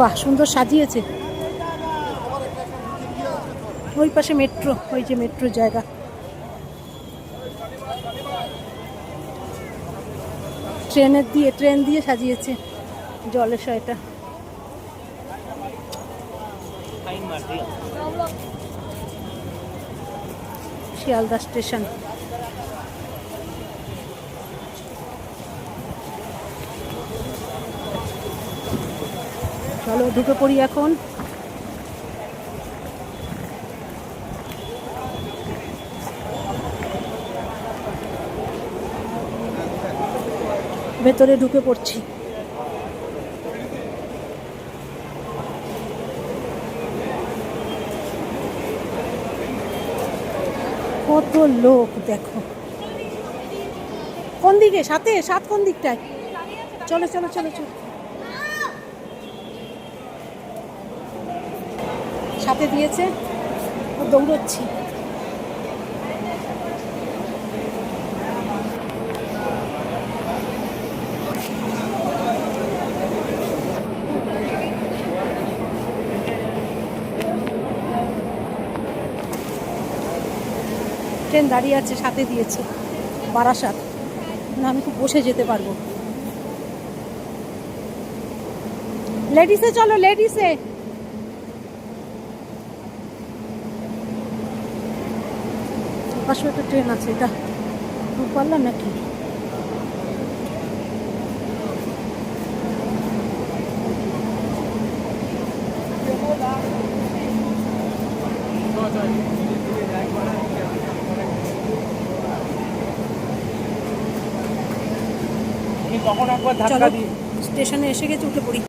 বাহ, সুন্দর সাজিয়েছে। ওই পাশে মেট্রো, ওই যে মেট্রো জায়গা। ট্রেন দিয়ে সাজিয়েছে জলাশয়টা। শিয়ালদা স্টেশন। চলো ঢুকে পড়ি এখন। ভেতরে ঢুকে পড়ছি। কত লোক দেখো। কোন দিকে? সাত কোন দিকটায়? চলো চলো চলো চলো। সাথে দিয়েছে, দৌড়চ্ছি। ট্রেন দাঁড়িয়ে আছে, সাথে দিয়েছে বারাসাত। না, আমি খুব বসে যেতে পারবো। লেডিসে চলো, লেডিসে। পাশে একটা ট্রেন আছে, এটা পারলাম নাকি? তখন একবার ধাক্কা দিই। স্টেশনে এসে গেছে, উঠে পড়ি।